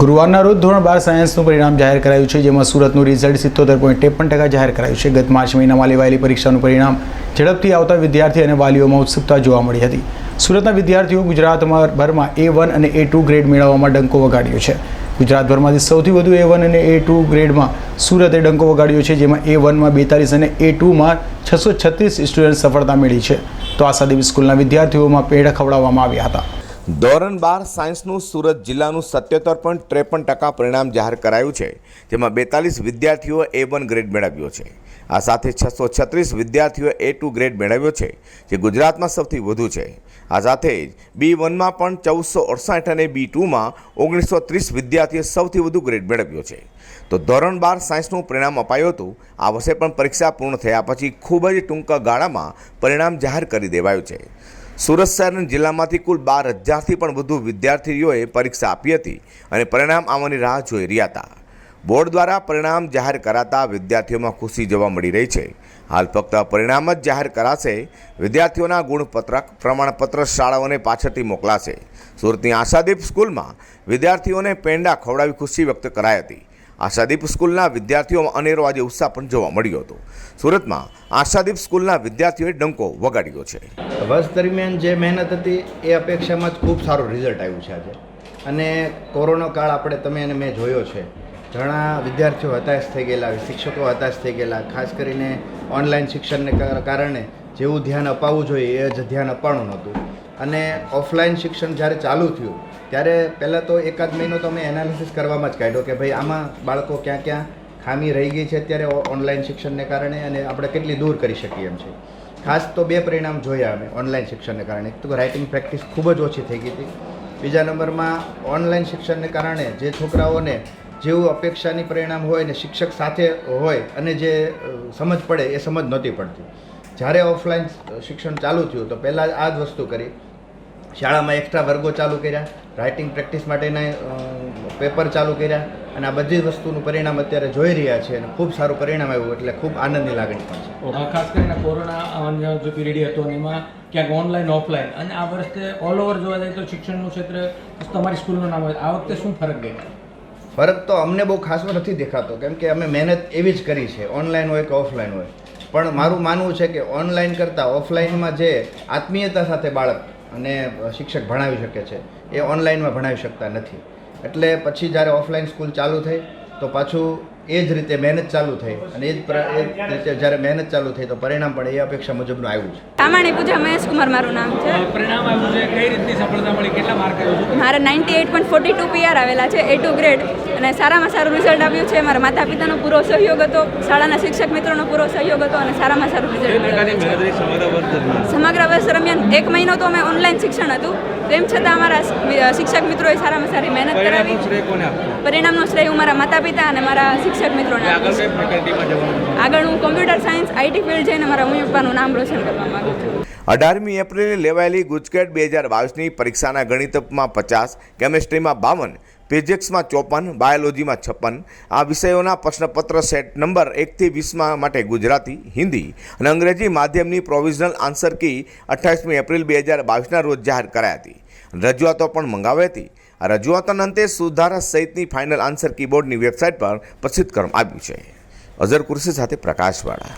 ગુરુવારના રોજ ધોરણ 12 સાયન્સનું પરિણામ જાહેર કરાયું છે, જેમાં સુરતનું રિઝલ્ટ 77.53% જાહેર કરાયું છે। ગત માર્ચ મહિનામાં લેવાયેલી પરીક્ષાનું પરિણામ ઝડપથી આવતા વિદ્યાર્થી અને વાલીઓમાં ઉત્સુકતા જોવા મળી હતી। સુરતના વિદ્યાર્થીઓ ગુજરાતભરમાં A1 અને A2 ગ્રેડ મેળવવામાં ડંકો વગાડ્યો છે। ગુજરાતભરમાંથી સૌથી વધુ A1 અને A2 ગ્રેડમાં સુરતે ડંકો વગાડ્યો છે, જેમાં A1માં 42 અને A2માં 636 સ્ટુડન્ટ સફળતા મેળવી છે। તો આશાદીપ સ્કૂલના વિદ્યાર્થીઓમાં પેડા ખવડાવવામાં આવ્યા હતા। ધોરણ 12 સાયન્સનું સુરત જિલ્લાનું 77.53% પરિણામ જાહેર કરાયું છે, જેમાં 42 વિદ્યાર્થીઓ A1 ગ્રેડ મેળવ્યો છે। આ સાથે 636 વિદ્યાર્થીઓ A2 ગ્રેડ મેળવ્યો છે, જે ગુજરાતમાં સૌથી વધુ છે। આ સાથે જ B1માં પણ 1468 અને B2માં 1930 વિદ્યાર્થીઓએ સૌથી વધુ ગ્રેડ મેળવ્યો છે। તો ધોરણ 12 સાયન્સનું પરિણામ અપાયું હતું। આ વર્ષે પણ પરીક્ષા પૂર્ણ થયા પછી ખૂબ જ ટૂંકા ગાળામાં પરિણામ જાહેર કરી દેવાયું છે। સુરત શહેર અને જિલ્લામાંથી કુલ 12,000થી પણ વધુ વિદ્યાર્થીઓએ પરીક્ષા આપી હતી અને પરિણામ આવવાની રાહ જોઈ રહ્યા હતા। બોર્ડ દ્વારા પરિણામ જાહેર કરાતા વિદ્યાર્થીઓમાં ખુશી જોવા મળી રહી છે। હાલ ફક્ત પરિણામ જ જાહેર કરાશે, વિદ્યાર્થીઓના ગુણપત્રક, પ્રમાણપત્ર શાળાઓને પાછળથી મોકલાશે। સુરતની આશાદીપ સ્કૂલમાં વિદ્યાર્થીઓને પેંડા ખવડાવી ખુશી વ્યક્ત કરાઈ હતી। આશાદીપ સ્કૂલના વિદ્યાર્થીઓમાં અનેરો આજે ઉત્સાહ પણ જોવા મળ્યો હતો। સુરતમાં આશાદીપ સ્કૂલના વિદ્યાર્થીઓએ ડંકો વગાડ્યો છે। વર્ષ દરમિયાન જે મહેનત હતી એ અપેક્ષામાં જ ખૂબ સારું રિઝલ્ટ આવ્યું છે આજે। અને કોરોના કાળ આપણે તમે અને મેં જોયો છે, ઘણા વિદ્યાર્થીઓ હતાશ થઈ ગયેલા, શિક્ષકો હતાશ થઈ ગયેલા। ખાસ કરીને ઓનલાઈન શિક્ષણને કારણે જેવું ધ્યાન અપાવવું જોઈએ એ જ ધ્યાન અપાણું નહોતું। અને ઓફલાઈન શિક્ષણ જ્યારે ચાલુ થયું ત્યારે પહેલાં તો એકાદ મહિનો તો અમે એનાલિસિસ કરવામાં જ કાઢ્યો કે ભાઈ આમાં બાળકો ક્યાં ક્યાં ખામી રહી ગઈ છે અત્યારે ઓનલાઈન શિક્ષણને કારણે, અને આપણે કેટલી દૂર કરી શકીએ એમ છે। ખાસ તો બે પરિણામ જોયા અમે ઓનલાઈન શિક્ષણને કારણે। એક તો રાઇટિંગ પ્રેક્ટિસ ખૂબ જ ઓછી થઈ ગઈ હતી। બીજા નંબરમાં ઓનલાઈન શિક્ષણને કારણે જે છોકરાઓને જેવું અપેક્ષાની પરિણામ હોય ને શિક્ષક સાથે હોય અને જે સમજ પડે એ સમજ નહોતી પડતી। જ્યારે ઓફલાઈન શિક્ષણ ચાલુ થયું તો પહેલાં આ જ વસ્તુ કરી, શાળામાં એક્સ્ટ્રા વર્ગો ચાલુ કર્યા, રાઇટિંગ પ્રેક્ટિસ માટેના પેપર ચાલુ કર્યા, અને આ બધી વસ્તુનું પરિણામ અત્યારે જોઈ રહ્યા છે અને ખૂબ સારું પરિણામ આવ્યું, એટલે ખૂબ આનંદની લાગણી પણ છે। ખાસ કરીને કોરોના જે પીરિયડ હતો એમાં ક્યાંક ઓનલાઈન ઓફલાઈન, અને આ વર્ષે ઓલ ઓવર જોવા જાય તો શિક્ષણનું ક્ષેત્ર તમારી સ્કૂલનું નામ હોય, આ વખતે શું ફરક ગયો? ફરક તો અમને બહુ ખાસો નથી દેખાતો, કેમ કે અમે મહેનત એવી જ કરી છે, ઓનલાઈન હોય કે ઓફલાઈન હોય। પણ મારું માનવું છે કે ઓનલાઈન કરતાં ઓફલાઈનમાં જે આત્મીયતા સાથે બાળક અને શિક્ષક ભણાવી શકે છે એ ઓનલાઈનમાં ભણાવી શકતા નથી। એટલે પછી જ્યારે ઓફલાઈન સ્કૂલ ચાલુ થઈ તો પાછું એ જ રીતે મહેનત ચાલુ થઈ, અને એ જ રીતે જ્યારે મહેનત ચાલુ થઈ તો પરિણામ પણ એ અપેક્ષા મુજબનું આવ્યું છે। સામાણી પૂજા મહેશ કુમાર મારું નામ છે। પરિણામ આવ્યું છે, કઈ રીતની સફળતા મળી, કેટલા માર્ક આવ્યું છે? મારે 98.42 PR આવેલા છે, A2 ગ્રેડ, અને સારામાં સારું રિઝલ્ટ આવ્યું છે। મારા માતા પિતાનો પૂરો સહયોગ હતો, શાળાના શિક્ષક મિત્રોનો પૂરો સહયોગ હતો, અને સારામાં સારું રિઝલ્ટ મળ્યું। સમગ્ર વર્ષ દરમિયાન 1 મહિનો તો અમે ઓનલાઈન શિક્ષણ હતું, તેમ છતાં અમારા શિક્ષક મિત્રોએ સારામાં સારી મહેનત કરાવી। પરિણામનો શ્રેય હું મારા માતા પિતા અને મારા શિક્ષક મિત્રોને આપીશ। આગળ હું કોમ્પ્યુટર સાયન્સ IT ફિલ્ડ જઈને મારા મમ્મી પપ્પાનું નામ રોશન કરવા માંગુ છું। 18મી એપ્રિલે લેવાયેલી ગુજકેટ 2022ની પરીક્ષાના ગણિતમાં 50, કેમેસ્ટ્રીમાં 52, ફિઝિક્સમાં 54, બાયોલોજીમાં 56 આ વિષયોના પ્રશ્નપત્ર સેટ નંબર 1થી 20 માટે ગુજરાતી, હિન્દી અને અંગ્રેજી માધ્યમની પ્રોવિઝનલ આન્સર કી 28મી એપ્રિલ 2022ના રોજ જાહેર કરાઈ હતી। રજૂઆતો પણ મંગાવી હતી। આ રજૂઆતોના અંતે સુધારા સહિતની ફાઇનલ આન્સર કી બોર્ડની વેબસાઇટ પર પ્રસિદ્ધ કરવામાં આવ્યું છે। અઝર કુર્સી સાથે પ્રકાશવાળા।